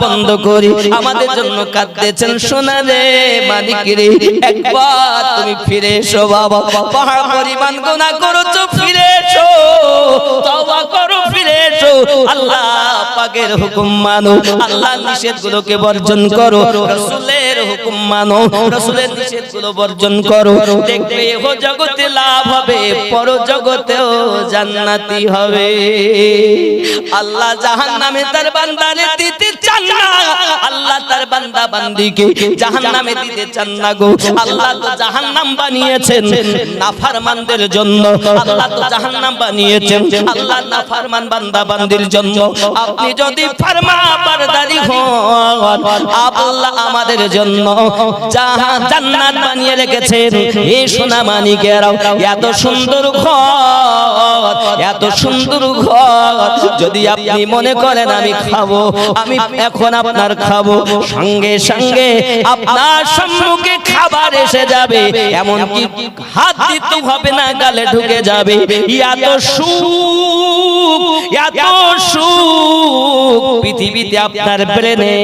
বন্ধ করি, আমাদের জন্য কাঁদতেছেন। সোনা রে মালিক রে, একবার তুমি ফিরে এসো বাবা, পাহাড় পরিমাণ গুনাহ করেছো, ফিরে এসো, তওবা করো, ফিরে এসো। আল্লাহ পাকের হুকুম মানো, আল্লাহর নিষেধগুলোকে বর্জন করো, রাসূলের হুকুম মানো, রাসূলের নিষেধগুলো বর্জন করো। দেখবে ও জগতে লাভ হবে, পর জগতেও জান্নাতি হবে। আল্লাহ জাহান্নামে তার বান্দারে দিতে চান না, আল্লাহ তার বান্দা বান্দিকে জাহান্নামে দিতে চান না গো। আল্লাহ তো জাহান্নাম বানিয়েছেন নাফরমানদের জন্য, আল্লাহ তো জাহান্নাম বানিয়েছেন আল্লাহ নাফরমান বান্দা বান্দির জন্য। আপনি যদি ফরমাবরদারি হন, আল্লাহ আমাদের জন্য জান্নাত বানিয়ে রেখেছেন। এই সোনা মানিকেরাও, এত সুন্দর ঘর, এত সুন্দর ঘর, যদি আপনি মনে করেন আমি খাবো, আমি এখন আপনার খাবো, সঙ্গে সঙ্গে আপনার সম্মুখে খাবার এসে যাবে, এমন কি হাত দিতে হবে না, গালে ঢুকে যাবে। এত সুখ, এত সুখ পৃথিবীতে আপনার ব্রেনে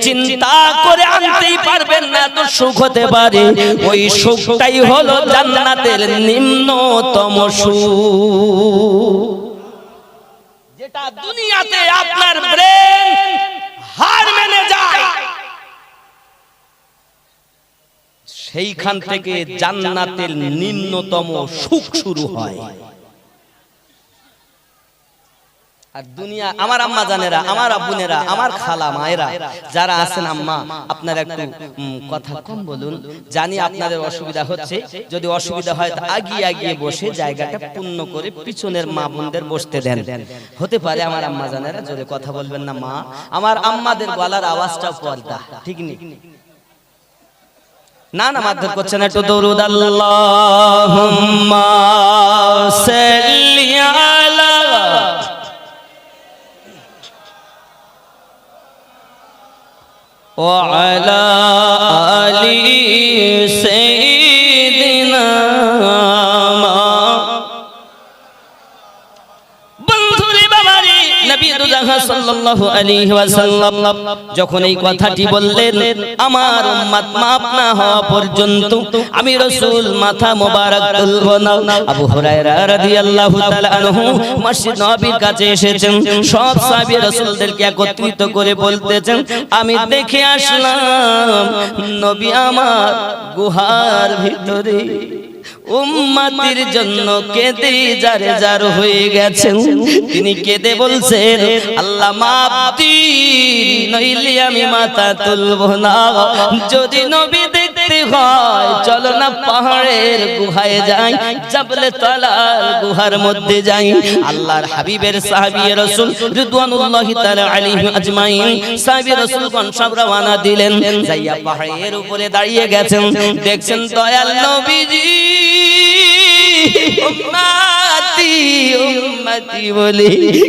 চিন্তা করে আনতেই পারবেন না, এত সুখ হতে পারে। ওই সুখটাই হলো জান্নাতের নিম্নতম সুখ, যেটা দুনিয়াতে আপনার ব্রেন হার মেনে যায়, সেইখান থেকে জান্নাতের নিম্নতম সুখ শুরু হয়। আর দুনিয়া, আমার আম্মা জানেরা, আমার আব্বুনেরা, আমার খালা মায়েরা যারা আছেন, আম্মা আপনারা একটু কথা কম বলুন, জানি আপনাদের অসুবিধা হচ্ছে। যদি অসুবিধা হয় তো আগিয়ে আগিয়ে বসে জায়গাটা পূর্ণ করে পিছনের মা বোনদের বসতে দেন। হতে পারে আমার আম্মা জানেরা জোরে কথা বলবেন না, মা আমার আম্মাদের গলার আওয়াজটা পর্দা, ঠিক নেই না, না মারধর করছেন, একটু দরুদ আল্লাহুম্মা সাল্লি আলা ওয়া আলা আলি সাইয়্যিদিনা। বন্ধুরে বাবারে, নবী দুজাহান সাল্লাল্লাহু আলাইহি ওয়াসাল্লাম যখন এই কথাটি বললেন, আমার উম্মত মাফ না হওয়া পর্যন্ত আমি রাসূল মাথা মোবারক তুলব না। আবু হুরায়রা রাদিয়াল্লাহু তাআলা আনহু মসজিদ নববীর কাছে এসেছেন, সব সাহাবী রাসূলদেরকে একত্রিত করে বলতেছেন, আমি দেখে আসলাম নবী আমার গুহার ভিতরে উম্মতের জন্য কেঁদে জারে জার হয়ে গেছেন। তিনি কেঁদে বলছেন, আল্লাহ মাফ দিন, নইলে আমি মাথা তুলব না। যদি নবী দেখতে হয় চলো না পাহাড়ের গুহায় যাই, জাবলে তালার গুহার মধ্যে যাই। আল্লাহর হাবিবের সাহাবী রাসূল রিদওয়ানুল্লাহি তাআলা আলাইহিম আজমাইন সাহাবী রাসূলগণ সব রওনা দিলেন, যাইয়া পাহাড়ের উপরে দাঁড়িয়ে গেছেন। দেখছেন দয়াল নবীজি উম্মতি উম্মতি বলে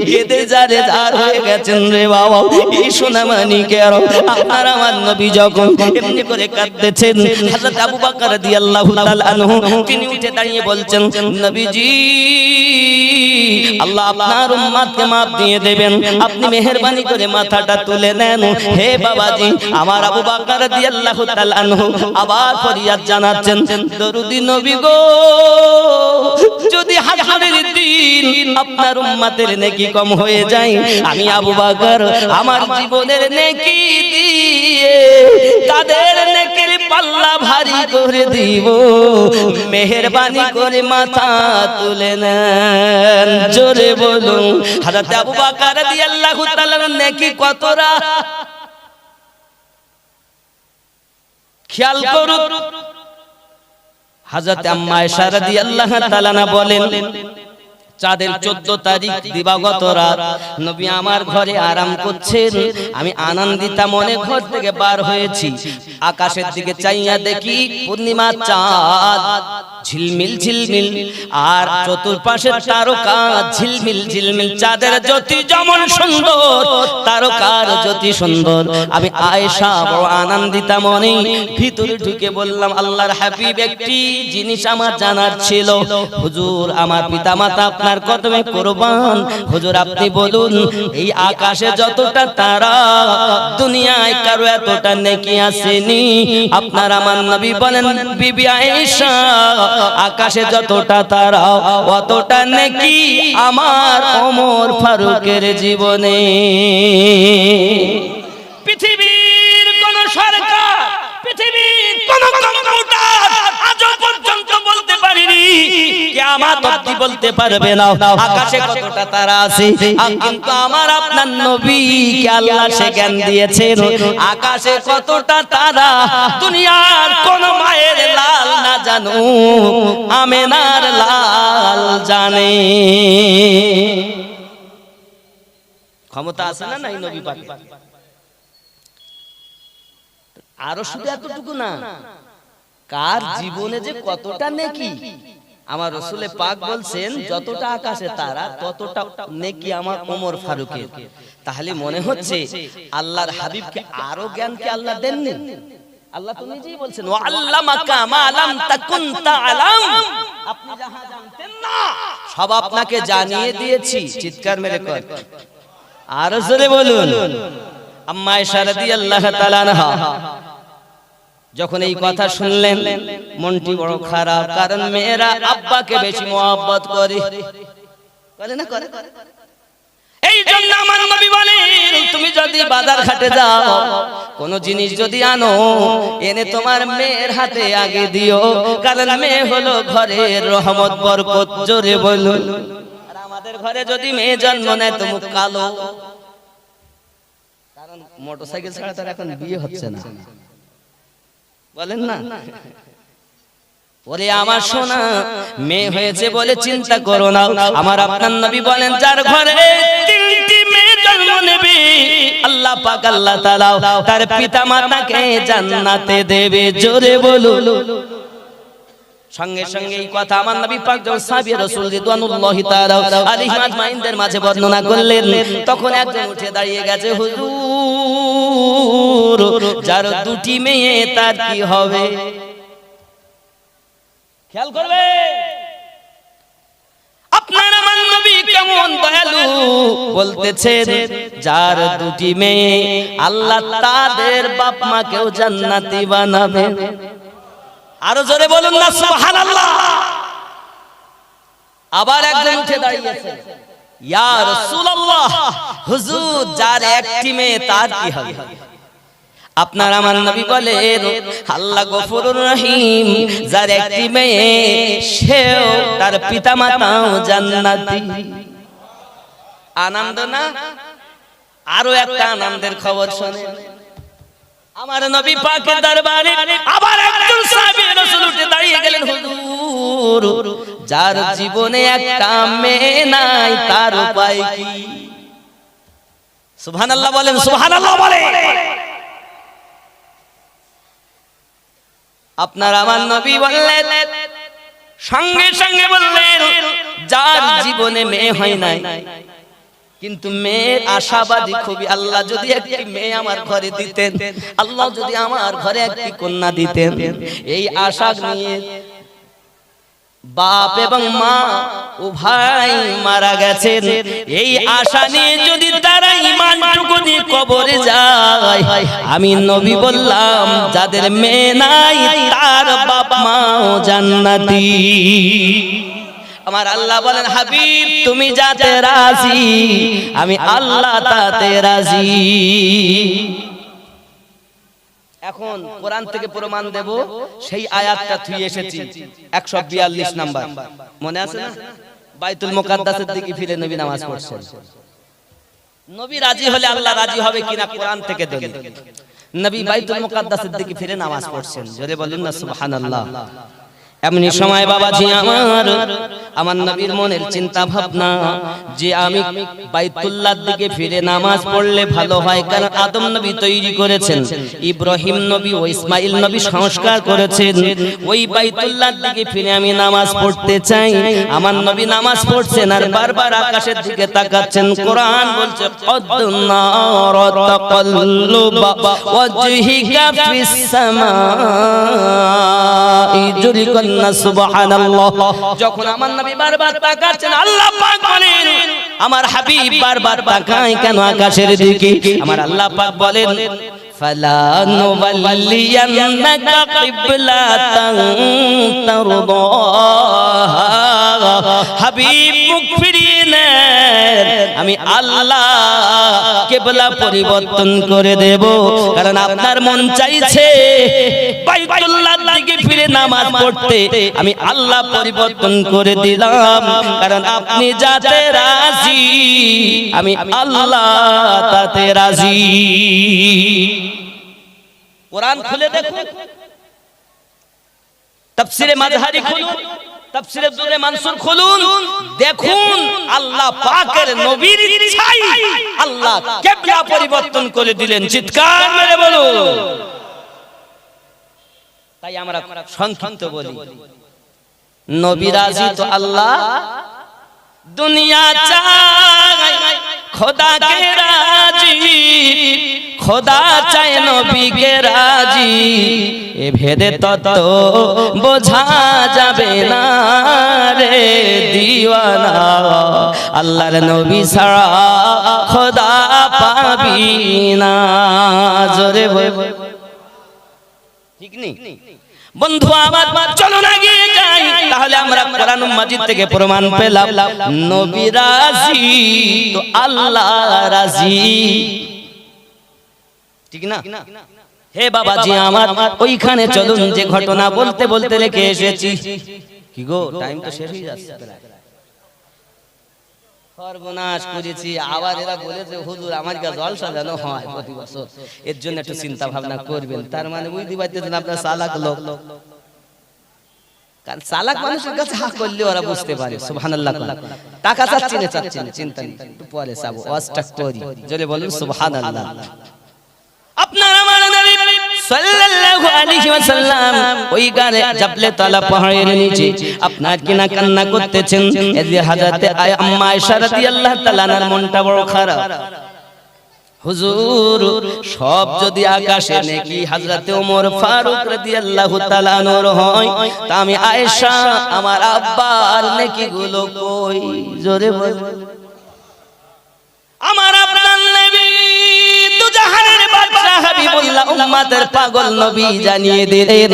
কেঁদে জারে জার হয়ে গেছেন রে বাবা। এই সোনা মানিকের আপনার আমার নবী যখন এমনি করে কাঁদতেছেন, হযরত আবু বকর রাদিয়াল্লাহু তাআলা আনহু তিনি উঠে দাঁড়িয়ে বলছেন, নবীজি আল্লাহ আপনার উম্মতকে মাফ দিয়ে দেবেন, আপনি মেহেরবানি করে মাথাটা তুলে নেন। হে বাবাজি, আমার আবু বকর রাদিয়াল্লাহু তাআলা আনহু আবার ফরিয়াদ জানাচ্ছেন, দরুদি নবী গো, যদি হাসরের দিন আপনার উম্মতের নেকি কম হয়ে যায়, আমি আবু বকর আমার জীবনের নেকি দিয়ে তাদের নেকির পাল্লা ভারী করে দিব, মেহেরবানি করে মাথা তুলে নেন। জোরে বলুন, হযরত আবু বকর রাদিয়াল্লাহু তাআলার নেকি কতরা খেয়াল করুন। হযরত আম্মা আয়েশা রাদিয়াল্লাহু তাআলা বলেন, চাঁদের 14 তারিখ দিবাগত রাত নবী আমার ঘরে আরাম করছেন, আমি আনন্দিতা মনে ঘর থেকে বার হয়েছি। আকাশের দিকে চাইয়া দেখি পূর্ণিমা চাঁদ ঝিলমিল ঝিলমিল, আর চতুর্পাশে তারকা ঝিলমিল ঝিলমিল, চাঁদের জ্যোতি যেমন সুন্দর তারকার জ্যোতি সুন্দর। আমি আয়েশা বড় আনন্দিতা মনে ভিতরে ঢুকে বললাম, আল্লাহর হাবিব একটি জিনিস আমার জানার ছিল। হুজুর, আমার পিতামাতা আপনার কদমে কুরবান, হুজুর আপনি বলুন এই আকাশে যতটা তারা কারো এতটা নেকি আসেনি। আপনার আমার নবী বলেন বিবি আয়েশা, আকাশে যতটা তারা অতটা নেকি আমার ওমর ফারুকের জীবনে। পৃথিবীর কোন সরকার, পৃথিবীর কোন কম্পিউটার আজ পর্যন্ত বলতে পারেনি, কিয়ামত অবধি বলতে পারবে না আকাশে কতটা তারা আছে। কিন্তু আমার আপনার নবীকে আল্লাহ সে জ্ঞান দিয়েছেন আকাশে কতটা তারা দুনিয়ার কোন মায়ের লাল না জানো, আমেনার লাল জানে। ক্ষমতা আছে না নাই নবী পাকের? আরো শুধু এতটুকু না, কার জীবনে যে কতটা নেকি আমার রাসূল পাক বলছেন যতটা আকাশে তারা ততটা নেকি আমার ওমর ফারুকের। তাহলে মনে হচ্ছে আল্লাহর হাবিবকে আরো জ্ঞান কি আল্লাহ দেননি? আল্লাহ তো নিজেই বলছেন ওয়া আল্লামাকা মা লাম তাকুন তাআলাম, আপনি যাহা জানতেন না সব আপনাকে জানিয়ে দিয়েছি। চিৎকার মেরে কর, আর জোরে বলুন। আম্মা আয়েশা রাদিয়াল্লাহু তাআলা আনহা যখন এই কথা শুনলেন মনটি বড় খারাপ, কারণ মেয়েরা আব্বাকে বেশি মহব্বত করে, করে না করে? এই জন্য আমার নবী বলেন তুমি যদি বাজার ঘাটে যাও কোন জিনিস যদি আনো এনে তোমার মেয়ের হাতে আগে দিও, কারণ মেয়ে হলো ঘরের রহমত বরকত। জোরে বলুন। আর আমাদের ঘরে যদি মেয়ে জন্ম নেয় তো মুখ কালো, কারণ মোটরসাইকেল ছাড়া তার এখন বিয়ে হচ্ছে না, বলেন না? ওরে আমার সোনা মেয়ে হয়েছে বলে চিন্তা করো না। আমার আপনার নবী বলেন যার ঘরে তিনটি মেয়ে জন্ম নেবে আল্লাহ পাক আল্লাহ তাআলা তার পিতা মাতাকে জান্নাতে দেবে। জোরে বলুন। সঙ্গে সঙ্গে এই কথা আমার নবী পাক যখন সাহাবী রাসূল রিদওয়ানুল্লাহি তাআলা আলাইহিম আজমাইনদের মাঝে বর্ণনা করলেন, তখন একজন উঠে দাঁড়িয়ে গেছে, হুজুর যার দুটি মেয়ে তার কি হবে? খেয়াল করবে আপনার আমার নবী কেমন দয়ালু, বলতেছেন যার দুটি মেয়ে আল্লাহ তাদের বাপ মাকেও জান্নাতি বানাবে। আরো জোরে বলুন না সুবহানাল্লাহ। আবার একজন উঠে দাঁড়িয়েছে, ইয়া রাসূলুল্লাহ হুজুর যার একটি মেয়ে তার কি হবে? আপনার আমার নবী বলেন আল্লাহ গফুরুর রহিম, যার একটি মেয়ে সেও তার পিতামাতাও জান্নাতি। আনন্দ না? আরো একটা আনন্দের খবর শুনেন। আমার নবী পাকের দরবারে আবার একজন সাহাবী রাসূল উঠে দাঁড়িয়ে গেলেন, হুজুর যার জীবনে একটা মেয়ে নাই তার উপায় কি? সুবহানাল্লাহ বলেন, সুবহানাল্লাহ বলেন। আপনার আমার নবী বললেন, সঙ্গে সঙ্গে বললেন যার জীবনে মেয়ে হয় নাই কিন্তু মেয়ের আশাবাদী খুবই, আল্লাহ যদি একটি মেয়ে আমার ঘরে দিতেন, আল্লাহ যদি আমার ঘরে একটি কন্যা দিতেন, এই আশা নিয়ে বাপ এবং মা উভয় মারা গেছেন, এই আশা নিয়ে যদি তারা ঈমানটুকু নিয়ে কবরে যায়, আমি নবী বললাম যাদের মেয়ে নাই তার বাপ মাও জান্নাতি। আমার আল্লাহ বলেন হাবিব তুমি যাতে রাজি আমি আল্লাহ তাতে রাজি। এখন কোরআন থেকে প্রমাণ দেব, সেই আয়াতটা থুই এসেছি 142 নাম্বার, মনে আছে না? বাইতুল মুকাদ্দাসের দিকে ফিরে নবী নামাজ পড়ছেন। নবী রাজি হলে আল্লাহ রাজি হবে কিনা কোরআন থেকে দলিল। নবী বাইতুল মুকাদ্দাসের দিকে ফিরে নামাজ পড়ছেন। জোরে বলুন না সুবহানাল্লাহ। এমনি সময় বাবাজি আমার নবীর মনের চিন্তা ভাবনা যে আমি বাইতুল্লাহর দিকে ফিরে নামাজ পড়লে ভালো হয়, কারণ আদম নবী তৈরি করেছেন, ইব্রাহিম নবী ও ইসমাইল নবী সংস্কার করেছেন, ওই বাইতুল্লাহর দিকে ফিরে আমি নামাজ পড়তে চাই। আমার নবী নামাজ পড়ছেন আর বারবার আকাশের দিকে তাকাচ্ছেন। কোরআন বলছে কদ্নারা তাকাল্লুবা ওয়াজহিকা ফিস সামাই জুরিকান সুবহানাল্লাহ। যখন আমার নবী বারবার তাকাচ্ছেন, আল্লাহ পাক বলেন আমার হাবিব বারবার তাকায় কেন আকাশের দিকে? আমার আল্লাহ পাক বলেন فلا نولينك قبلة ترضاها হাবিব মুখ ফিরিয়ে নেন, আমি আল্লাহ কিবলা পরিবর্তন করে দেব, কারণ আপনার মন চাইছে বাইতুল্লাহর দিকে ফিরে নামাজ পড়তে, আমি আল্লাহ পরিবর্তন করে দিলাম, কারণ আপনি যাতে রাজি আমি আল্লাহ তাতে রাজি। কোরআন খুলে দেখুন, তাফসীরে মাযহারি খুলুন, তাফসীরে দুররে মানসুর খুলুন, দেখুন আল্লাহ পাকের নবীর ইচ্ছায় আল্লাহ কিবলা পরিবর্তন করে দিলেন। চিৎকার মেরে বলুন। তাই আমরা সংক্ষিপ্ত বলি, নবী রাজি তো আল্লাহ দুনিয়া চায় খোদা কে রাজি, খোদা চায় নবী কে রাজি, এ ভেদে তত্ত্ব বোঝা যাবে না রে দিওয়ানা, আল্লাহর নবী ছাড়া খোদা পাবি না। জোরে বল, ঠিক নেই বন্ধু আমার, চলো না গিয়ে যাই, তাহলে আমরা কোরআন মাজিদ থেকে প্রমাণ পেলাম নবী রাজি তো আল্লাহ রাজি, ঠিক না? হে বাবাজি আমার, ওইখানে চলুন যে ঘটনা বলতে বলতে রেখে এসেছি। কি গো, টাইম তো শেষ হয়ে যাচ্ছে, সর্বনাশ করেছি। আবার এরা বলেছে হুজুর আমার কাছে জলসা যেন হয় প্রতি বছর, এর জন্য একটু চিন্তা ভাবনা করবেন। তার মানে বুঝতে পারতেছেন আপনার চালাক লোক, কারণ চালাক মানুষের কাছে হাত করলে ওরা বুঝতে পারে। সুবহানাল্লাহ, টাকা চাচ্ছি না চিন্তা নেই, একটু পরে চাবো, ওয়াজটা করি, জোরে বলুন সুবহানাল্লাহ। আপনার আমার নবী সাল্লাল্লাহু আলাইহি ওয়াসাল্লাম ওই গারে জাবলে তালা পাহাড়ের নিচে আপনার কিনা কান্না করতেছেন। এদিকে হযরতে আম্মা আয়েশা রাদিয়াল্লাহু তাআলা আনহার মনটা বড় খারাপ। হুজুর সব যদি আকাশে নেকি হযরতে ওমর ফারুক রাদিয়াল্লাহু তাআলা আনহুর হয়, তা আমি আয়েশা আমার আব্বার নেকি গুলো কই? জোরে বল। আমার আপনার নবী দুজাহানের বাদশা হাবিবুল্লাহ উম্মতের পাগল নবী জানিয়ে দিলেন,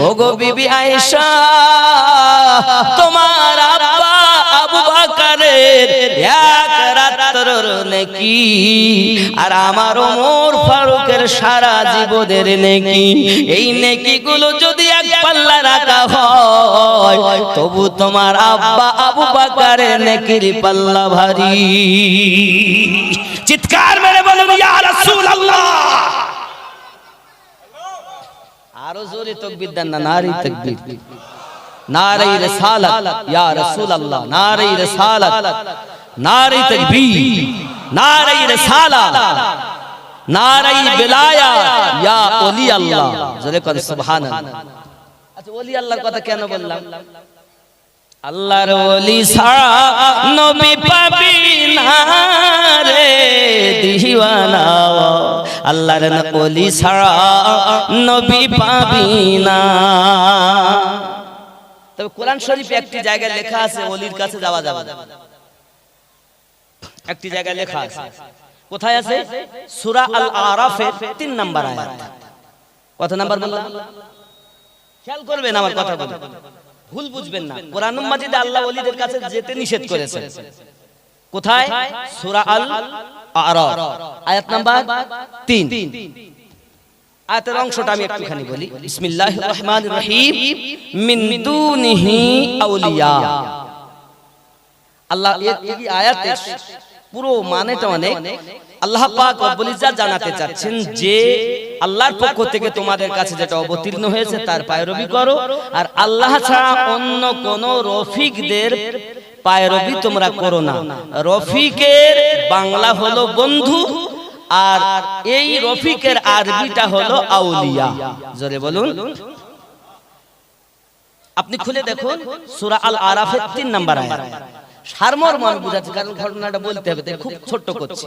ওগো বিবি আয়েশা, তোমার আব্বা আবু বকরের এক রাতের নেকি আর আমার ওমর ফারুকের সারা জীবনের নেকি, এই নেকিগুলো যদি এক পাল্লা রাখা হয় তবু তোমার আব্বা আবু বকরের নেকির পাল্লা ভারী। চিৎকার মেরে বলুন ইয়া রাসূলুল্লাহ। আরো জোরে তাকবীর দেন না, নারী তাকবীর, নারে রিসালাত ইয়া রাসূলুল্লাহ, নারে রিসালাত, নারে তাকবীর, নারে রিসালাত, নারে বিলায়াত ইয়া ওলি আল্লাহ। জোরে করে সুবহানাল্লাহ। আচ্ছা, ওলি আল্লাহর কথা কেন বললাম? আল্লাহর ওলি ছাড়া নবী পাবি না রে দিওয়ানা, আল্লাহর ওলি ছাড়া নবী পাবি না। তবে কোরআন শরীফে একটি জায়গায় লেখা আছে ওলির কাছে যাওয়া যাবে না, একটি জায়গায় লেখা আছে। কোথায় আছে? সূরা আল আরাফের 3 নম্বর আয়াত। কত নাম্বার বললাম? খেয়াল করবেন আমার কথা বলে, ভুল বুঝবেন না। কোরআন মাজিদে আল্লাহ ওলিদের কাছে যেতে নিষেধ করেছেন। কোথায়? সূরা আল আরাফ আয়াত নাম্বার 3। আয়াতের অংশটা আমি একটুখানি বলি। বিসমিল্লাহির রহমানির রহিম। মিন দুনিহি আউলিয়া। আল্লাহ এই আয়াতের পুরো মানেটা অনেক। আল্লাহ পাক রব্বুল ইজ্জাত জানাতে চাচ্ছেন যে আল্লাহর পক্ষ থেকে তোমাদের কাছে যেটা অবতীর্ণ হয়েছে তার পায়রবি করো, আর আল্লাহ ছাড়া অন্য কোন রফিকদের পায়রবি তোমরা করো না। রফিকের বাংলা হলো বন্ধু, আর এই রফিকের আরবিটা হলো আউলিয়া। জোরে বলুন। আপনি খুলে দেখুন সূরা আল আরাফের 3 নম্বর আয়াত। সারমর্ম আমি বুঝাচ্ছি, কারণ ঘটনাটা বলতে হবে, খুব ছোট্ট করছি,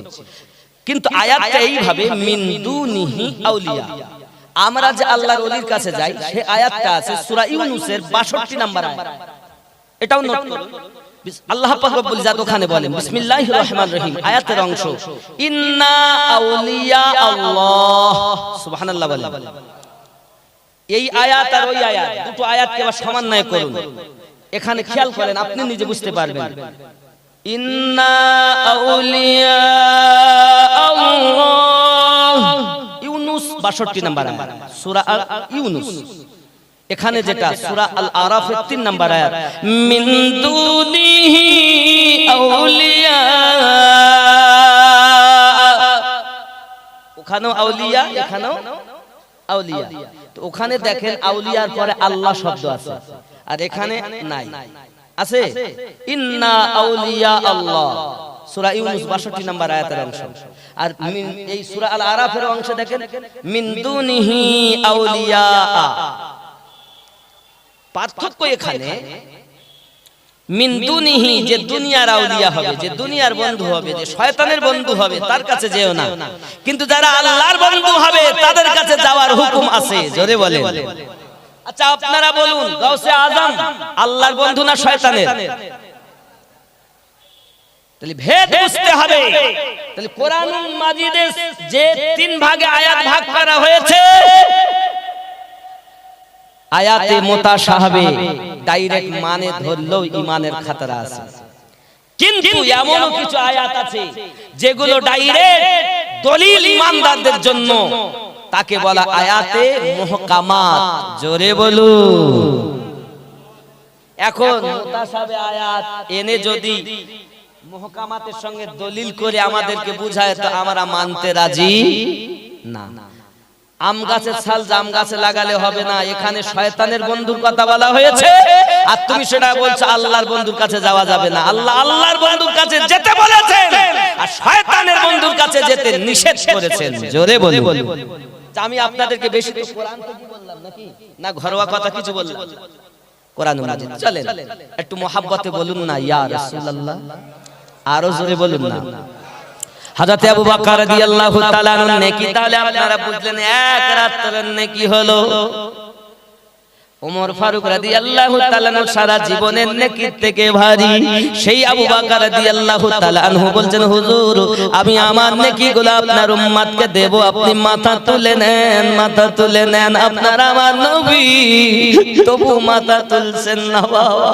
কিন্তু আয়াতটা এইভাবে মিন দুনিহি আউলিয়া। আমরা যে আল্লাহর ওলির কাছে যাই সে আয়াতটা আছে সূরা ইউনূসের 62 নম্বর আয়াত। এটাও নোট করুন। আল্লাহ পাক রব্বুল ইজ্জাত ওখানে বলেন বিসমিল্লাহির রহমানির রহিম আয়াতের অংশ, ইন্না আউলিয়া আল্লাহ। সুবহানাল্লাহ বলেন। এই আয়াত আর ওই আয়াত দুটো আয়াতকে আবার সমন্বয় করুন। এখানে খেয়াল করেন, আপনি নিজে বুঝতে পারবেন। ইন্না আউলিয়া আল্লাহ, ইউনূস 62 নম্বর আয়াত, সূরা ইউনূস। এখানে যেটা সূরা আল আরাফের 3 নম্বর আয়াত, মিন দুনিহি আউলিয়া, ওখানেও আউলিয়া এখানেও আউলিয়া। তো ওখানে দেখেন আউলিয়ার পরে আল্লাহ শব্দ আছে, আর এখানে নাই, আছে ইন্না আউলিয়া আল্লাহ, সূরা ইউনূস 62 নম্বর আয়াতের অংশ। আর এই সূরা আল আরাফের অংশ দেখেন মিন দুনিহি আউলিয়া। পার্থক্য এখানে, মিন দুনিহি যে দুনিয়ার আউলিয়া হবে, যে দুনিয়ার বন্ধু হবে, যে শয়তানের বন্ধু হবে তার কাছে যেও না, কিন্তু যারা আল্লাহর বন্ধু হবে তাদের কাছে যাওয়ার হুকুম আছে। জোরে বলেন। আচ্ছা আপনারা বলুন, গাউসে আজম আল্লাহর বন্ধু না শয়তানের? তাহলে ভেদ বুঝতে হবে। তাহলে কোরআন মাজিদে যে 3 ভাগে আয়াত ভাগ করা হয়েছে, আয়াতে মুতাশাবিহ ডাইরেক্ট মানে ধরলেও ঈমানের খাতরা আছে, কিন্তু এমনও কিছু আয়াত আছে যেগুলো ডাইরেক্ট দলিল ঈমানদারদের জন্য, তাকে বলা আয়াতে মুহকামাত। জোরে বলুন। এখন মুতাশাবিহ আয়াত এনে যদি মুহকামাতের সঙ্গে দলিল করে আমাদেরকে বুঝায়, তো আমরা মানতে রাজি না। আম গাছের ছাল জাম গাছে লাগালে হবে না, এখানে শয়তানের বন্ধুর কথা বলা হয়েছে, আর তুমি সেটা বলছো আল্লাহর বন্ধুর কাছে যাওয়া যাবে না। আল্লাহ আল্লাহর বন্ধুর কাছে যেতে বলেছেন, আর শয়তানের বন্ধুর কাছে যেতে নিষেধ করেছেন। জোরে বলুন। আমি আপনাদেরকে বেশি তো কোরআন থেকে বললাম নাকি, না ঘরোয়া কথা কিছু বললাম? কোরআন মাজিদ চলেন, একটু মোহাব্বতে বলুন না ইয়া রাসূলুল্লাহ, আরো জোরে বলুন না। হযরত আবু বকর রাদিয়াল্লাহু তাআলা আনহু নেকি, তাহলে আপনারা বুঝলেন এক রাতের নেকি হলো। ওমর ফারুক রাদিয়াল্লাহু তাআলা আনহু সারা জীবনের নেকির থেকে ভারী। সেই আবু বকর রাদিয়াল্লাহু তাআলা আনহু বলছেন, হুজুর আমি আমার নেকিগুলো আপনার উম্মতকে দেব, আপনি মাথা তুলে নেন, মাথা তুলে নেন। আপনার আমার নবী তবু মাথা তুলছেন না বাবা।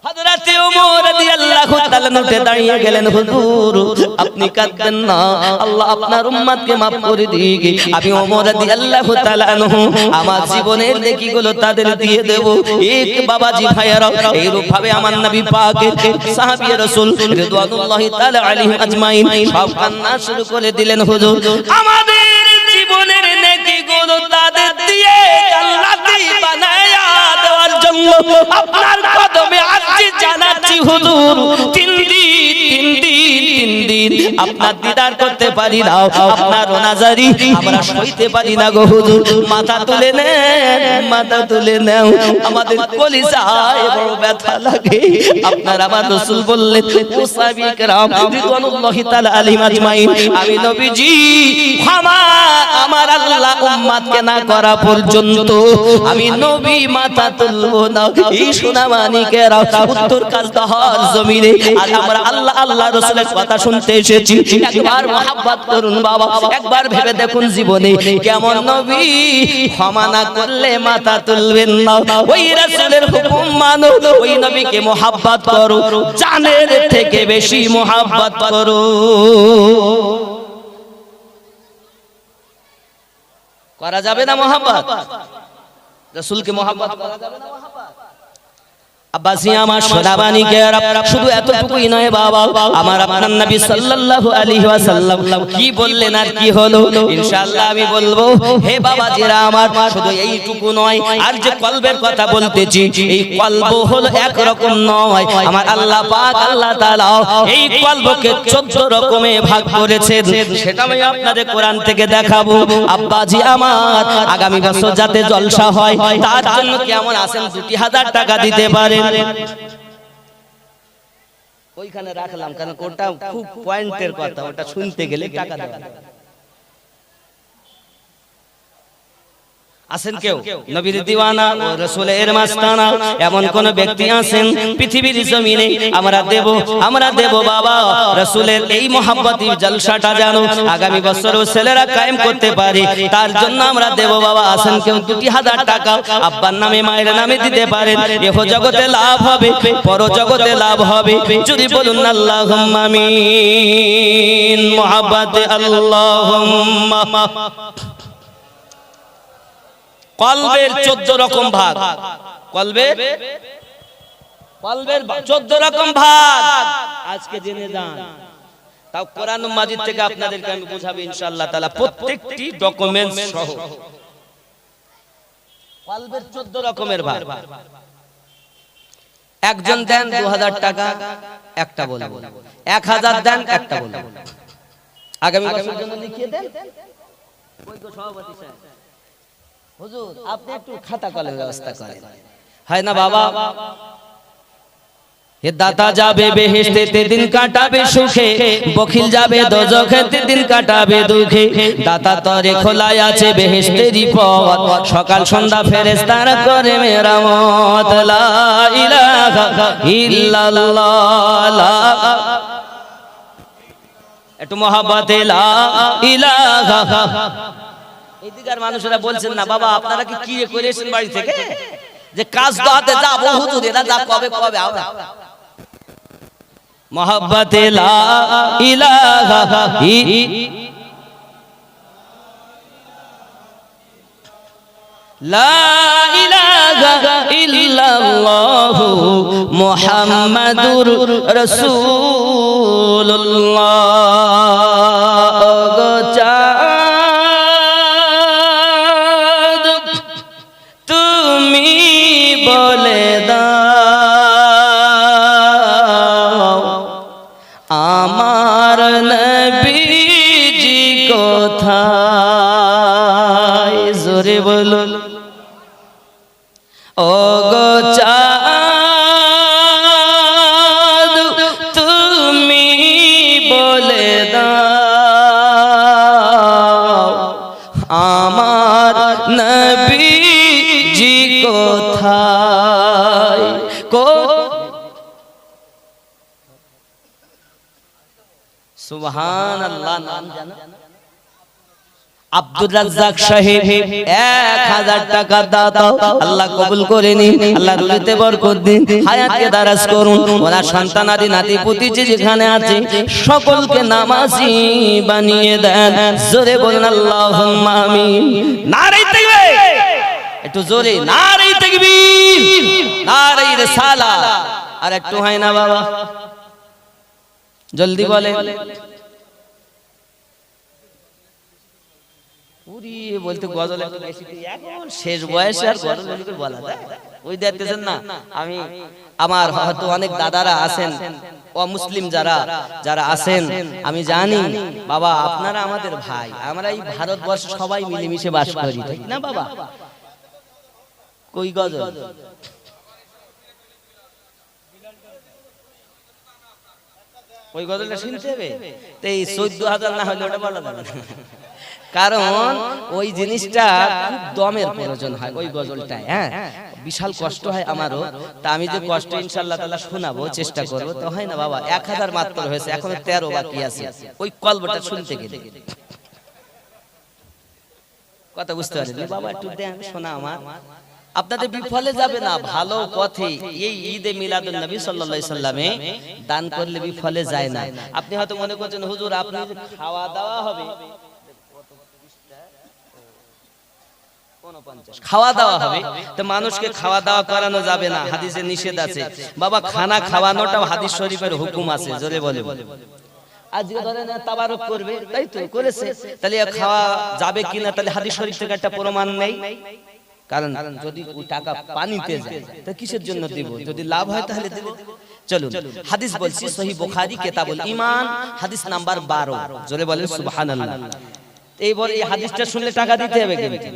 হযরত ওমর রাদিয়াল্লাহু তাআলা উঠে দাঁড়িয়ে গেলেন, হুজুর আপনি কাঁদবেন না, আল্লাহ আপনার উম্মতকে maaf করে দিক। আমি ওমর রাদিয়াল্লাহু তাআলা আনহু আমার জীবনের নেকিগুলো তাদের দিয়ে দেব। এক বাবাজি ভাইয়ারা, এইরূপ ভাবে আমার নবী পাকের সাহাবী রাসূল রিদওয়ানুল্লাহি তাআলা আলাইহিম আজমাইন সব কান্না শুরু করে দিলেন, হুজুর আমাদের জীবনের নেকিগুলো তাদের দিয়ে জান্নাতি বানায়া দেওয়ার জন্য আপনার কদমে আরজি জানাচ্ছি হুজুর। 3 দিন আপনার দিদার করতে পারি না, আপনার নাজারি আমরা সইতে পারি না গো হুজুর। মাথা তুলে নেন, মাথা তুলে নাও, আমাদের কলিজায় বড় ব্যথা লাগে। আপনার আমার রাসূল বললেন, সাহাবী کرام রিদওয়ানুল্লাহি তাআলা আলাইহিম আজমাইন, আমি নবীজি ক্ষমা আমার আল্লাহ উম্মতকে না করা পর্যন্ত আমি নবী মাথা তুলবো না। এই সোনামানিকেরা উত্তর কাজদাহার জমিনে আর আমরা আল্লাহ আল্লাহ রাসূলের কথা শুনতে এসেছি। একবার মহব্বত করুন বাবা, একবার ভেবে দেখুন জীবনে কেমন নবী ক্ষমা না করলে মাথা তুলবেন না। ওই রাসূলের হুকুম মানো, ওই নবীকে মহব্বত করো, জানের থেকে বেশি মহব্বত করো। করা যাবে না মহব্বত? রাসূলকে মহব্বত করা যাবে না মহব্বত? আব্বাসি আমার সোনাবানি কেরা, শুধু এতটুকুই নয় বাবা, আমার আপনার নবী সাল্লাল্লাহু আলাইহি ওয়াসাল্লাম কি বললেন আর কি হলো ইনশাআল্লাহ আমি বলবো। হে বাবাজিরা আমার, শুধু এইটুকু নয়, আর যে কলবের কথা বলতেছি, এই কলব হলো এক রকম নয়। আমার আল্লাহ পাক আল্লাহ তাআলা এই কলবকে 14 রকমে ভাগ করেছেন, সেটা আমি আপনাদের কোরআন থেকে দেখাবো। আব্বাজি আমার, আগামী বছর যাতে জলসা হয় তার জন্য কেমন আছেন 2000 টাকা দিতে পারেন। ওইখানে রাখলাম, কারণ ওটা খুব পয়েন্টের কথা, ওটা শুনতে গেলে টাকা দেওয়া। আছেন কেউ নবীর দিওয়ানা ও রাসূলের মাস্তানা এমন কোন ব্যক্তি আছেন পৃথিবীর জমিনে? আমরা দেব বাবা রাসূলের এই মহব্বতি জলসাটা জানো আগামী বছরও ছেলেরা কায়েম করতে পারে, তার জন্য আমরা দেব বাবা। আছেন কেউ 2000 টাকা আব্বার নামে মায়ের নামে দিতে পারেন? এহ জগতে লাভ হবে, পর জগতে লাভ হবে, যদি বলুন আল্লাহুম্মা আমিন। মহব্বতে আল্লাহুম্মা। কলবের 14 রকম ভাগ, কলবের 14 রকম ভাগ আজকে জেনে যান। তাও কোরআন মাজিদ থেকে আপনাদেরকে আমি বুঝাবো ইনশাআল্লাহ তাআলা প্রত্যেকটি ডকুমেন্টস সহ। কলবের 14 রকমের ভাগ। একজন দেন 2000 টাকা, একটা বলবো। 1000 দেন, একটা বলবো। আগামী বছরের জন্য লিখিয়ে দেন। ওই তো সভাপতি সাহেব, হুজুর আপনি একটু খাতা কলমের ব্যবস্থা করেন, হয় না বাবা? হে দাতা যাবে বেহেশতে দিন কাটাবে সুখে, বখিল যাবে দোজখে দিন কাটাবে দুঃখে। দাতা তরে খোলাই আছে বেহেশতেরই পথ, সকাল সন্ধ্যা ফেরেশতারা করে মেরামত। লা ইলাহা ইল্লাল্লাহ। একটু মহব্বতে লা ইলাহা। এদিকার মানুষেরা বলছেন না বাবা আপনারা কি করেছেন বাড়ি থেকে, যে কাজ দোয়াতে যাবো হুজুর, এরা যা কবে কবে আমরা। মহব্বতে লা ইলাহা লা ইলাহা ইল্লাল্লাহু মুহাম্মাদুর রাসূলুল্লাহ। বলে দাও আমার নবীজি কোথায়, জোরে বলুন। ও গো চাঁদ তুমি বলে দাও আমার নবীজি কোথায়। সুবহানাল্লাহ। নাম জানা? আব্দুর রাজ্জাক সাহেব 1000 টাকা দাও, আল্লাহ কবুল করে নিন, আল্লাহ রুজিতে বরকত দিন, হায়াতকে দারাজ করুন। ওনার সন্তানাদি নাতি পুতি যেখানে আছে সকলকে নামাজি বানিয়ে দেন। জোরে বলুন আল্লাহুম্মা আমিন। নারে তাকবীর, একটু জোরে নারে তাকবীর, নারে রিসালাত। আর একটু হয় না বাবা, জলদি বলে। পুরি বলতে গজল একটু বেশি, এখন শেষ বয়সে আর গজল বলা যায়? ওই দেখতেছেন না, আমি আমার হয়তো অনেক দাদারা আছেন অমুসলিম যারা আছেন, আমি জানি বাবা আপনারা আমাদের ভাই, আমরা এই ভারতবর্ষে সবাই মিলেমিশে বাস করি, তাই না বাবা? কই গজল? ওই গজলটা শুনতে হবে তো, এই 14,000 না হলে ওটা বলা যাবে না, কারণ ওই জিনিসটা খুব দমের প্রয়োজন হয় ওই গজলটায়। হ্যাঁ, বিশাল কষ্ট হয় আমারও, তা আমি যে কষ্ট ইনশাআল্লাহ তাআলা শোনাবো, চেষ্টা করব। তো হয় না বাবা, 1000 মাত্র হয়েছে, এখন 13 বাকি আছে ওই কলবটা শুনতে গেলে। কথা বুঝতে পারছেন বাবা? একটু দেন শোনা আমার, আপনাদের বিফলে যাবে না, ভালো পথে এই ঈদে মিলাদুন নবী সাল্লাল্লাহু আলাইহি সাল্লামে দান করলে বিফলে যায় না। আপনি হয়তো মনে করছেন হুজুর আপনি খাওয়া দাওয়া হবে, খাওয়া দাওয়া হবে, তো মানুষকে খাওয়া দাওয়া করানো যাবে না, হাদিসে নিষেধ আছে বাবা। খানা খাওয়ানোটাও হাদিস শরীফের হুকুম আছে, জোরে বলে। আজকে ধরেন তাবারক করবে, তাই তো করেছে, তাহলে খাওয়া যাবে কিনা, তাহলে হাদিস শরীফ থেকে একটা প্রমাণ নেই। কারণ যদি ওই টাকা পানিতে যায় তো কিসের জন্য দেব? যদি লাভ হয় তাহলে দেব। চলুন হাদিস বলছি, সহিহ বুখারী কিতাবুল ঈমান হাদিস নাম্বার 12, জোরে বলেন সুবহানাল্লাহ। এইবার এই হাদিসটা শুনলে টাকা দিতে হবে কিন্তু।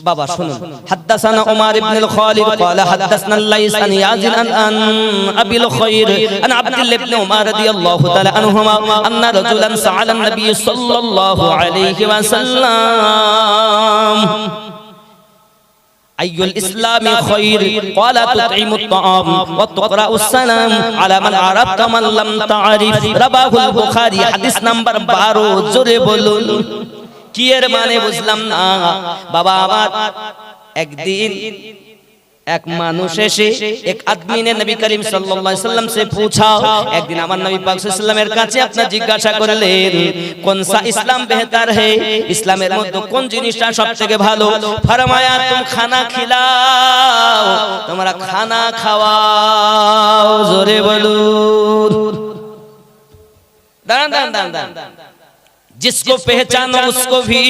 বাবা শুনুন হাদাসানা উমার ইবনে খালিদ قال حدثنا الليث عن يزيد عن ابي الخير عن عبد الله بن عمر رضي الله تعالى عنهما ان رجلا سأل النبي صلى الله عليه وسلم أي الإسلام خير قال تطعم الطعام وتقرأ السلام على من عرفت من لم تعرف رواه البخاري حديث نمبر 12 জোরে বলুন কি এর মানে বুঝলাম না বাবা আমার একদিন एक मानुष এসে एक आदमी ने नबी करीम सल्लल्लाहु अलैहि वसल्लम से पूछा एक दिन আমার নবী পাক সাল্লাল্লাহু আলাইহি ওয়াসাল্লামের কাছে আপনি জিজ্ঞাসা করলেন কোন সা ইসলাম बेहतर है ইসলামের মধ্যে কোন জিনিসটা সবথেকে ভালো ফরমায়া तुम खाना खिलाओ তোমরা খানা খাওয়াও জোরে বলুন দাঁড়ান দাঁড়ান দাঁড়ান जिसको पहचानो उसको भी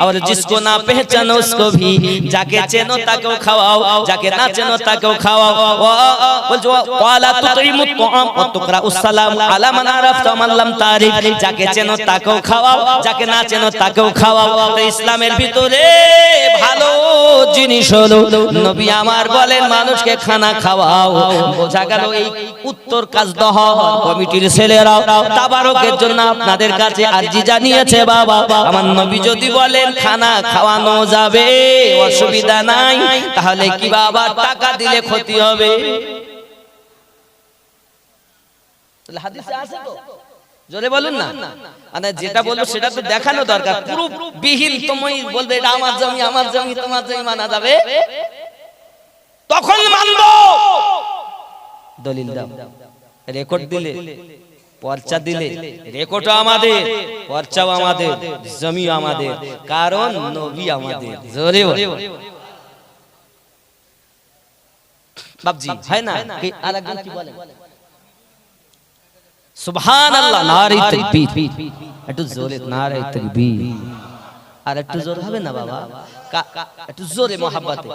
और जिसको ना पहचानो उसको भी जाके चेनो ताको खाओ जाके ना चेनो ताको खाओ बोलजो वाला तुतिमु तुआम व तुकरा उस्सलाम अला मन अरफत मन लम तारिफ जाके चेनो ताको खाओ जाके ना चेनो ताको खाओ तो ইসলামের ভিতরে ভালো জিনিস হলো নবী আমার বলেন মানুষকে খানা খাওয়াও বোঝা গেল এই উত্তর কাজদহ কমিটির ছেলেরা তাবারকের জন্য আপনাদের কাছে আরজি জানি বাবা আমার নবী যদি বলেন খানা খাওয়ানো যাবে অসুবিধা নাই তাহলে কি বাবা টাকা দিলে ক্ষতি হবে তাহলে হাদিসে আছে তো জোরে বলুন না মানে যেটা বলবো সেটা তো দেখানো দরকার পুরো বিহীন তুমি বলবে এটা আমার জমি তোমার জমি মানা যাবে তখন মানবো দলিল দাও রেকর্ড দিলে পর্চা দিলে রেকর্ডও আমাদের পর্চাও আমাদের জমিও আমাদের কারণ নবী আমাদের জোরে বাপজি হয় না আরেকজন কি বলেন সুবহানাল্লাহ নারে তাকবীর একটু জোরে নারে তাকবীর আর একটু জোরে হবে না বাবা একটু জোরে মহব্বতে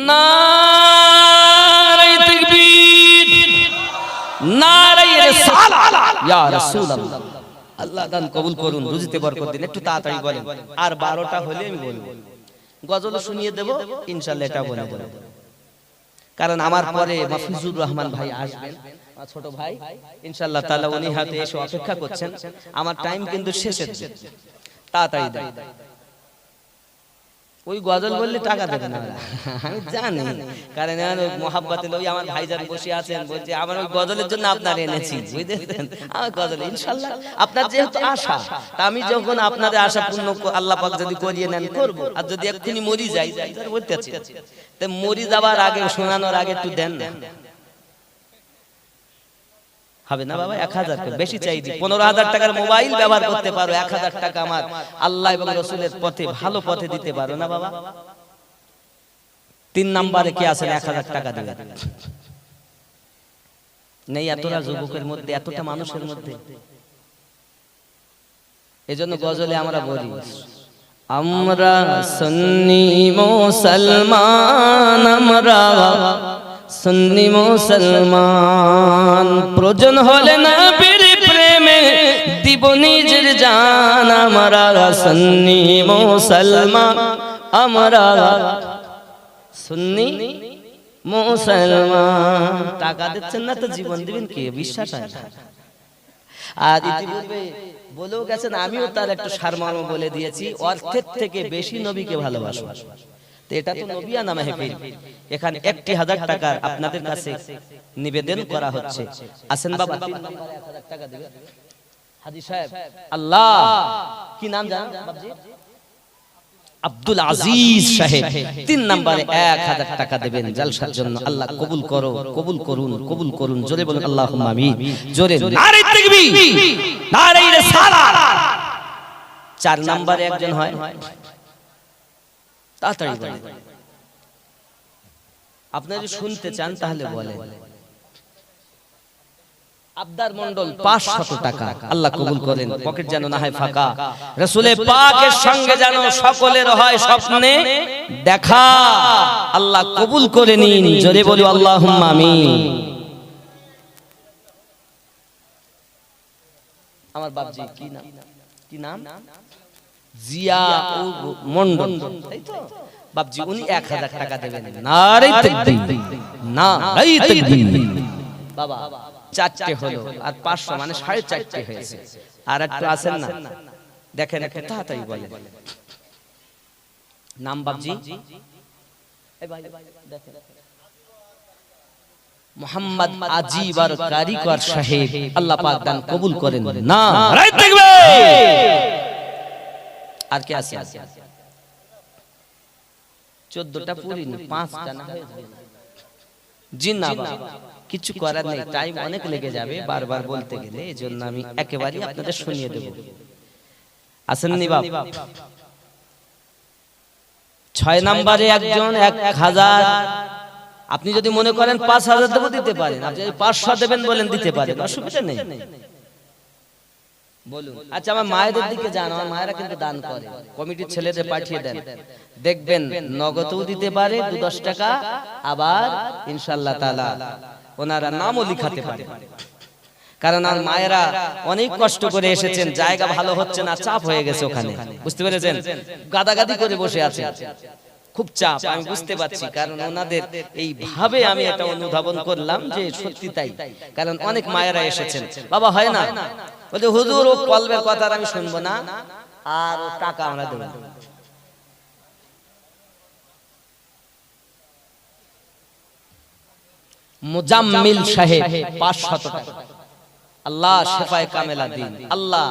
নারে তাকবীর নারে রিসালাত ইয়া রাসূলুল্লাহ আল্লাহ দান কবুল করুন রুজিতে বরকত দিন একটু তাড়াতাড়ি বলেন আর 12টা হলে আমি বলবো গজল শুনিয়ে দেব ইনশাআল্লাহ এটা বলে দেব কারণ আমার পরে মাফিজুর রহমান ভাই আসবেন আমার ছোট ভাই ইনশাআল্লাহ তাআলা উনি হাতে এসে অপেক্ষা করছেন আমার টাইম কিন্তু শেষের দিকে তাড়াতাড়ি দেন ওই গজল বললে টাকা দেবে না আমি জানি কারণ মোহাব্বতে লই আমার ভাইজান বসে আছেন বলছে আমার ওই গজলের জন্য আপনার এনেছি বুঝতেছেন আমার গজল ইনশাআল্লাহ আপনার যেহেতু আশা তা আমি যখন আপনাদের আশা পূর্ণ আল্লাহ পাক যদি করিয়ে নেন করব আর যদি এক্ষুনি মরি যাই তাহলে বলতে আছি তো মরি যাবার আগে শোনানোর আগে একটু দেন না হবে না বাবা 1000 করে বেশি চাই দি 15000 টাকার মোবাইল ব্যবহার করতে পারো 1000 টাকা আমার আল্লাহ এবং রাসূলের পথে ভালো পথে দিতে পারো না বাবা 3 নম্বরে কি আছে 1000 টাকা দিবেন নেই এতটা যুবকের মধ্যে এতটা মানুষের মধ্যে এজন্য গজলে আমরা বলি আমরা সুন্নি মুসলমান আমরা সুন্নি মুসলমান প্রয়োজন হলে নবীর প্রেমে দিব নিজের জান আমরা সুন্নি মুসলমান আমরা সুন্নি মুসলমান টাকা দিচ্ছেন না তো জীবন দিবেন কে বিশ্বাস হয় না আর ইতিপূর্বে বলেও গেছেন আমিও তার একটু সারমর্ম বলে দিয়েছি অর্থের থেকে বেশি নবীকে ভালোবাসো এটা তো নবিয়ানা মাহফিল এখানে 1000 টাকা আপনাদের কাছে নিবেদন করা হচ্ছে আসেন বাবা 3 নম্বরে 1000 টাকা দিবেন হাজী সাহেব আল্লাহ কি নাম জানেন বাবজি আব্দুল আজিজ সাহেব 3 নম্বরে 1000 টাকা দেবেন জলসার জন্য আল্লাহ কবুল করো কবুল করুন জোরে বলুন আল্লাহুম্মা আমিন জোরে নারে তাকবীর নারে রিসালাত 4 নম্বরে একজন হয় তাড়াতাড়ি বলেন আপনি যদি শুনতে চান তাহলে বলেন আবদার মণ্ডল 500 টাকা আল্লাহ কবুল করেন পকেট যেন না হয় ফাঁকা রাসূলের পাকের সঙ্গে যেন সকলের হয় স্বপ্নে দেখা আল্লাহ কবুল করে নিন জোরে বলি আল্লাহুম্মা আমিন আমার বাপজি কি নাম জিয়া মণ্ডল তাই তো বাপজি উনি 1000 টাকা দেবেন। নারে তাকবীর, নারে তাকবীর। বাবা চারটে হলো আর 500 মানে 4.5 হয়েছে। আর একটু আছেন না, দেখেন একটু তাড়াতাড়ি বলেন নাম বাপজি। এই ভাই দেখেন মোহাম্মদ আজিবার কারিকর সাহেব, আল্লাহ পাক দান কবুল করেন। নারে তাকবীর। আর কে আছে? 14টা পুরিনি, 5টা না হয়ে যাবে। জিন্নাবাদ, কিছু করার নেই, টাইম অনেক লেগে যাবে বারবার বলতে গেলে, এজন্য আমি একেবারে আপনাদের শুনিয়ে দেব। আসেননি বাপ? 6 নম্বরে একজন 1000। আপনি যদি মনে করেন 5000 দেব দিতে পারেন, আপনি যদি 500 দেবেন বলেন দিতে পারেন, অসুবিধা নেই, বলুন। আচ্ছা আমার মায়েদের দিকে যান, আমার মায়েরা কিন্তু দান করে, কমিটির ছেলেদের পাঠিয়ে দেন, দেখবেন নগদও দিতে পারে 2-10 টাকা, আবার ইনশাআল্লাহ তাআলা ওনারা নামও লিখাতে পারে। কারণ আর মায়েরা অনেক কষ্ট করে এসেছেন, জায়গা ভালো হচ্ছে না, চাপ হয়ে গেছে ওখানে, বুঝতে পেরেছেন? গাদাগাদি করে বসে আছে, খুব চাপ, আমি বুঝতে পারছি। কারণ ওনাদের এই ভাবে আমি এটা অনুধাবন করলাম যে সত্যি তাই, কারণ অনেক মায়েরা এসেছেন। বাবা হয় না, বলে হুজুর ও কলবের কথা আমি শুনবো না, আর ও টাকা আমরা দেব। মুজাম্মিল সাহেব 500 টাকা। আল্লাহ শেফায়ে কামেলা দিন, আল্লাহ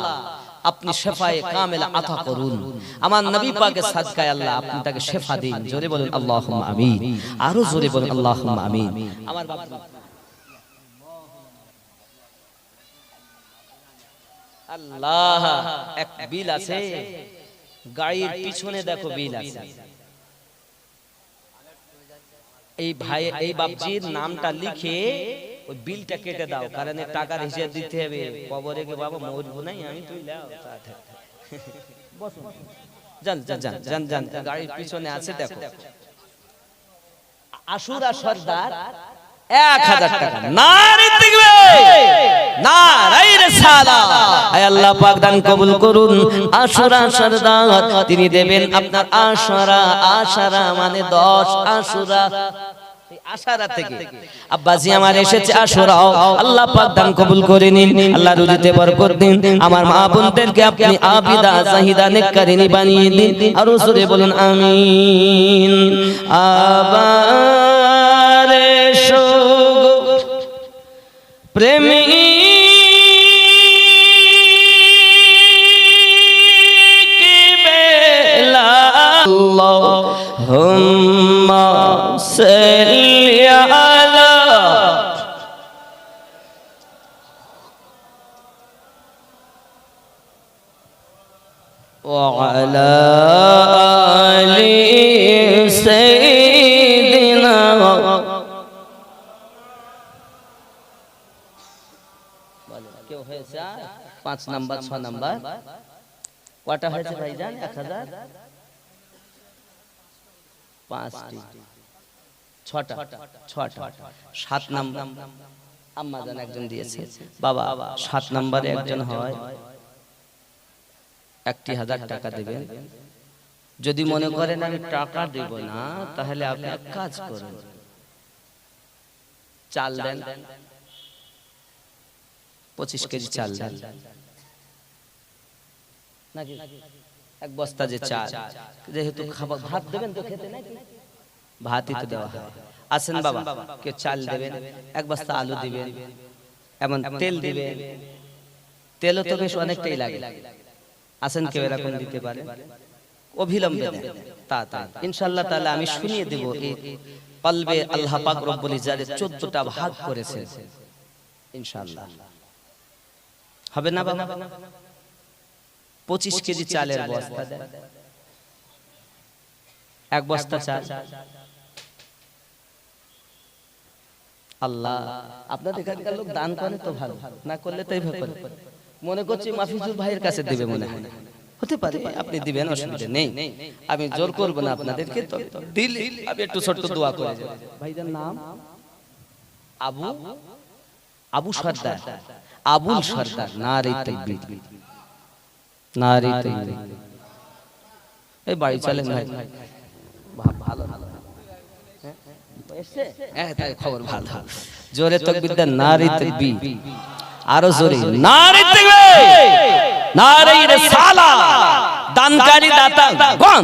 আপনি শেফায়ে কামেলা আতা করুন, আমার নবী পাকের সাদকায় আল্লাহ আপনি তাকে শেফা দিন। জোরে বলুন আল্লাহুম্মা আমিন, আরো জোরে বলুন আল্লাহুম্মা আমিন। আমার বাবা আল্লাহ, এক বিল আছে গাড়ির পিছনে, দেখো বিল আছে। এই ভাই এই বাপজির নামটা লিখে ওই বিলটা কেটে দাও, কারণ এই টাকার হিসাব দিতে হবে, কবরে গিয়ে বাবা মরবো নাই আমি, তুই লাও বসো, যান যান যান যান, গাড়ির পিছনে আছে দেখো। আশুরা সরদার 1000 টাকা। নারে তাকবীর, নারে রিসালাত। আয় আল্লাহ পাক দান কবুল করুন। আশুরা সরদার তিনি দেবেন আপনার আশারা মানে 10 আশুরা, আশারা থেকে আব্বাজি আমার এসেছে আশুরা, আল্লাহ পাক দান কবুল করে নিন, আল্লাহ রুজিতে বরকত দিন, আমার মা বোনদেরকে আপনি আবিদা জাহিদা নেককারিনী বানিয়ে দিন, আর জোরে বলুন আমিন। আবার এসো প্রেমী কি বেলা, আল্লাহুম্মা সাল্লি আলা ওয়া আলা আলি সাইয়্যিদিনা। কেউ হয়েছে 5 নাম্বার 6 নাম্বার কটা হয়েছে ভাইজান? 1000 5টি 6টা 7 নাম্বার আম্মা জান একজন দিয়েছে। বাবা 7 নম্বরে একজন হয় 1000 টাকা দেবেন। যদি মনে করেন আমি টাকা দেব না, তাহলে আপনি এক কাজ করুন, চাল দেন, 25 কেজি চাল দেন, নাকি এক বস্তা যে চাল, যেহেতু খাবার ভাত দেবেন তো খেতে নাকি, ভাতই তো দেওয়া হয়। আসেন বাবা, কেউ চাল দেবেন, এক বস্তা আলু দিবেন, এমন তেল দিবেন, তেলও তো বেশ অনেকটাই লাগে। আসেন কেউ এরকম দিতে পারে, অবিলম্বে দেন, তাড়াতাড়ি ইনশাআল্লাহ তাআলা আমি শুনিয়ে দেব। এই কলবে আল্লাহ পাক রব্বুল ইজ্জাত 14টা ভাগ করেছেন, ইনশাআল্লাহ হবে না বাবা? 25 কেজি চালের বস্তা দেন, এক বস্তা চাল। আল্লাহ আপনাদের এখানকার লোক দান করে তো ভালো, না করলে তো এইভাবে করে। মনে করছি মাফিজুল ভাইয়ের কাছে দিবে, মনে হয় হতে পারে, আপনি দিবেন, অসুবিধা নেই, আমি জোর করব না আপনাদেরকে, তো দিল আমি একটু ছোট্ট দোয়া করে যাব। ভাইজান নাম আবু সরদার, আবুল সরদার। নারে তাকবীর, নারে তাকবীর। এই বাড়ি চলেন ভাই, ভালো ভালো এসছে, হ্যাঁ তাই খবর ভালো। জোরে তাকবীর দেন, নারে তাকবীর, আরো জোরে নারে তাকবীর, নারে রিসালাত, দানকারী দাতা কোন?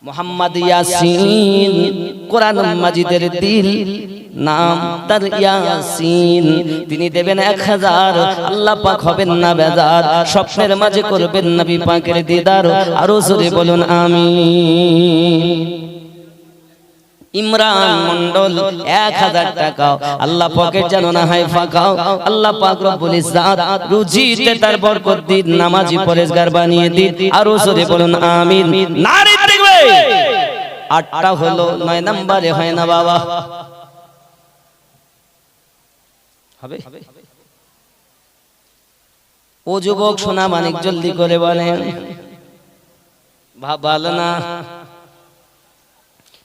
মুহাম্মদ ইয়াসিন, কোরআন মাজিদের দিল নাম তার ইয়াসিন। তিনি দেবেন 1000, আল্লাহ পাক হবেন না বেজার, স্বপ্নের মাঝে করবেন নবী পাকের দিদার, আরো জোরে বলুন আমিন। ইমরান মন্ডল 1000 টাকা, আল্লাহ পাকের যেন না হয় ফাঁকাও, আল্লাহ পাক রব্বুল ইজ্জাত রুজিতে তার বরকত দিন, নামাজি পরেজগার বানিয়ে দিন, আরো জোরে বলুন আমিন। নারে তাকবীর। 8টা হলো, 9 নম্বরে হয় না বাবা, হবে? ও যুবক সোনা মানিক জলদি করে বলেন, ভালো না?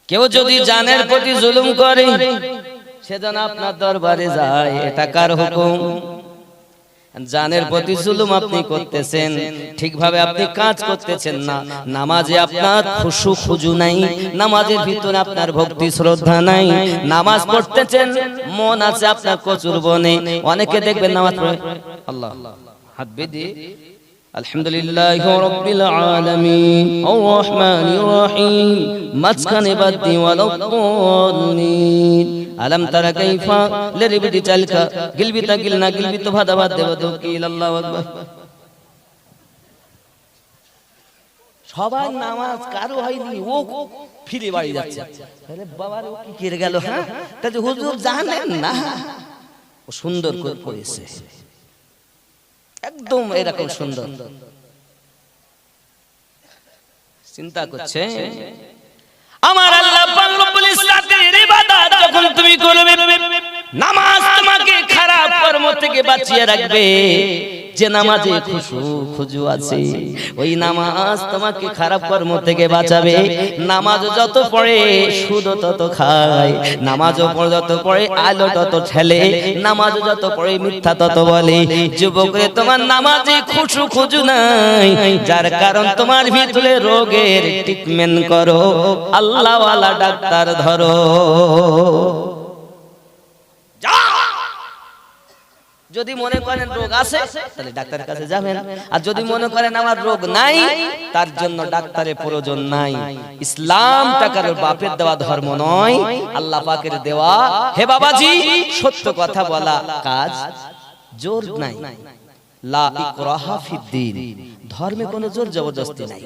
কেউ যদি জানের প্রতি জুলুম করে সেজন্য আপনার দরবারে যায়, এটা কার হুকুম? জানের প্রতি জুলুম আপনি করতেছেন, ঠিকভাবে আপনি কাজ করতেছেন না, নামাজে আপনার খুশু খুজু নাই, নামাজের ভিতরে আপনার ভক্তি শ্রদ্ধা নাই, নামাজ পড়তেছেন মন আছে আপনার কচুর বনে, অনেকে দেখবেন নামাজ পড়ে আল্লাহ হাত বেঁধে আলহামদুলিল্লাহি রাব্বিল আলামিন আর রহমানির রহিম, মাঝখানে বাদ দিয়ে ওয়ালাদ্দাল্লিন, আলম তারা কাইফা লিরবিদি চালকা গিলবিতা গিলনা গিলবিত ভাদাবাদ দেবতো কিল আল্লাহু আকবার। সবার নামাজ কারো হয়নি, ও ফিরে বাড়ি যাচ্ছে, আরে বাবার ও কি করে গেল? হ্যাঁ তাহলে হুজুর জানেন না ও সুন্দর করে পড়েছে, একদম এরকম সুন্দর, চিন্তা করছে আমার আল্লাহ পাক রব্বুল ইজ্জাতের ইবাদত যখন তুমি করবে, নামাজ তোমাকে খারাপ কর্ম থেকে বাঁচিয়ে রাখবে। যে নামাজে খুশু খুজু আছে, ওই নামাজ তোমাকে খারাপ কর্ম থেকে বাঁচাবে। নামাজ যত পড়ে সুদ তত খায়, নামাজ যত পড়ে আলো তত ঠেলে, নামাজ যত পড়ে মিথ্যা তত বলে। যুবকরে তোমার নামাজে খুশু খুজু নাই, যার কারণ তোমার ভিতরে রোগের ট্রিটমেন্ট করো, আল্লাহ ওয়ালা ডাক্তার ধরো। যদি মনে করেন রোগ আছে তাহলে ডাক্তারের কাছে যাবেন, আর যদি মনে করেন আমার রোগ নাই তার জন্য ডাক্তারের প্রয়োজন নাই। ইসলাম টাকার বাপের দেওয়া ধর্ম নয়, আল্লাহ পাকের দেওয়া। হে বাবাজি, সত্য কথা বলা কাজ, জোর নাই, লা ইকরাহা ফিদ্দিন, ধর্মে কোনো জোর জবরদস্তি নাই,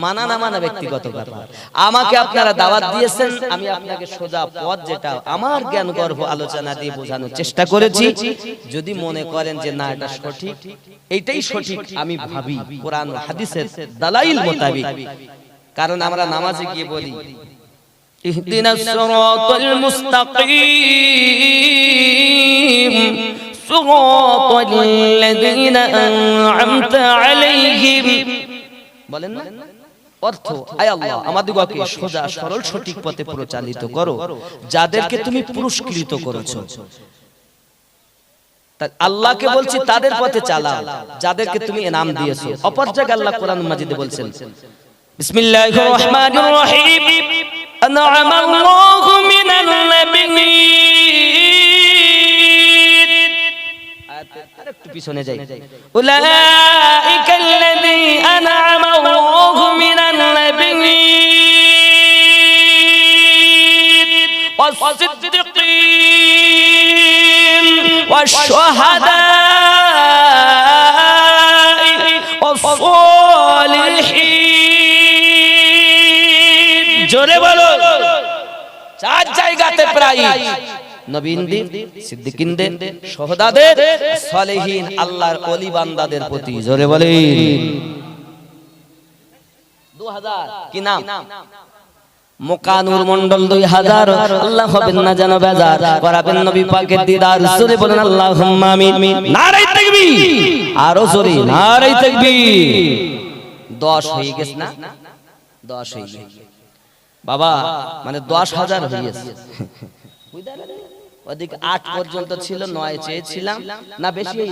মানা না মানা ব্যক্তিগত ব্যাপার। আমাকে আপনারা দাওয়াত দিয়েছেন, আমি আপনাকে সোজা পথ যেটা আমার জ্ঞান গর্ভ আলোচনা দিয়ে বোঝানোর চেষ্টা করেছি। যদি মনে করেন যে না এটা সঠিক, এইটাই সঠিক আমি ভাবি কোরআন ও হাদিসের দালাইল মোতাবেক, কারণ আমরা নামাজে গিয়ে বলি ইহদিনাস সিরাতাল মুস্তাকিম সিরাতাল লাযিনা আন'আমতা আলাইহিম, বলেন না? অর্থ, আয় আল্লাহ আমাদিগকে সোজা সরল সঠিক পথে পরিচালিত করো, যাদেরকে তুমি পুরস্কৃত করেছো। আল্লাহকে বলছি তাদের পথে চালাও যাদেরকে তুমি ইনাম দিয়েছো। অপর জায়গায় আল্লাহ কোরআন মাজিদে বলছেন বিসমিল্লাহির রহমানির রহিম, আন'আমা আল্লাহু মিনাল নাবিয়্যিন, আরেকটু পিছনে যাই, উলাইকাল্লাযী আন'আমা আল্লাহু মিনাল নাবিয়্যিন ওয়াস-সিদ্দীকিন ওয়াশ-শুহাদা'i ওয়াস-সালিহিন। জোরে বলো, চার জায়গাতে প্রায় নবীনদের, সিদ্দিকিনদের, শুহাদাদের, সালেহীন আল্লাহর ওলি বান্দাদের প্রতি। জোরে বলেন 2000 কি নাম? মুকানুর মন্ডল 2000। আল্লাহ হবেন না যেন বেজার, করাবেন নবী পাকের দিদার। জোরে বলেন আল্লাহুম্মা আমিন। নারে তাকবীর, আরো জোরে নারে তাকবীর। 10 হয়ে গেছে না? 10 হয়ে গেছে বাবা, মানে 10,000 হয়ে গেছে। ওদিক 8 পর্যন্ত ছিল, 9 চেয়েছিলাম না বেশি।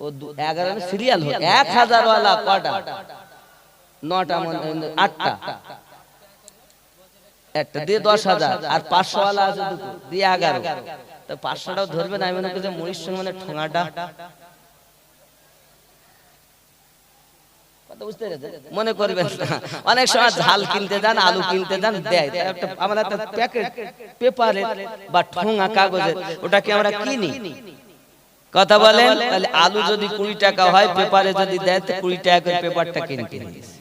ও 11 সিরিয়াল হলো 1000 ওয়ালা কটা 9টা 8টা একটা দিয়ে 10,000 আর 500 ওয়ালা আছে দুটো দিয়ে 11 তো 500টাও ধরবে না। আমি মনে করি যে মরিচ সঙ্গে মানে ঠোঙাটা কথা বুঝতে পেরেছেন মনে করবেন না। অনেক সময় ঝাল কিনতে যান আলু কিনতে যান দেয় একটা আমরা একটা প্যাকেট পেপারে বা ঠোঙা কাগজের ওটাকে আমরা কিনি কথা বলেন। তাহলে আলু যদি 20 টাকা হয় পেপারে যদি দেয় তো 20 টাকা করে পেপারটা কিনতে নিয়েছে।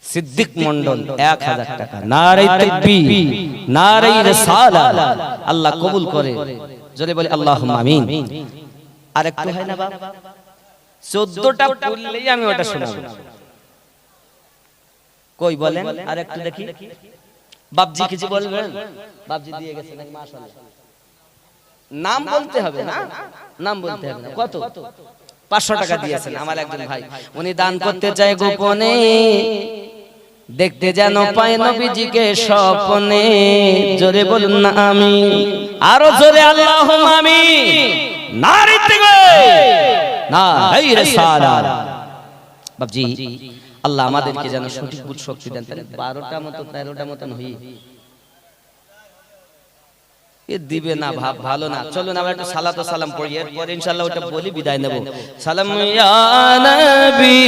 সিদ্দিক মন্ডল 1000 টাকা নারে তাকবীর নারে রিসালাত আল্লাহ কবুল করে জোরে বলে আল্লাহুম্মা আমিন। আর একটু হয় না বাপ 14টা পড়লেই আমি ওটা শোনাবো কই বলেন আর একটু দেখি বাপজি কিছু বলবেন বাপজি দিয়ে গেছে নাকি মাশাআল্লাহ নাম বলতে হবে না নাম বলতে হবে না কত 500 টাকা দিয়েছেন আমার একজন ভাই উনি দান করতে চায় গোপনে দেখতে যেন পায় নবীজিকে স্বপ্নে জোরে বলুন না আমি আরো জোরে আল্লাহুম্মা আমিন নারে তাকবীর নারে রিসালাত বাপজি আল্লাহ আমাদেরকে যেন সঠিক বুঝ শক্তি দেন। তাহলে 12টা মতো 13টা মতন হই এ দিবে না ভাব ভালো না। চলুন আমরা একটু সালাত ও সালাম পড়ি এরপর ইনশাআল্লাহ ওটা বলি বিদায় নেব। সালাম ইয়া নবী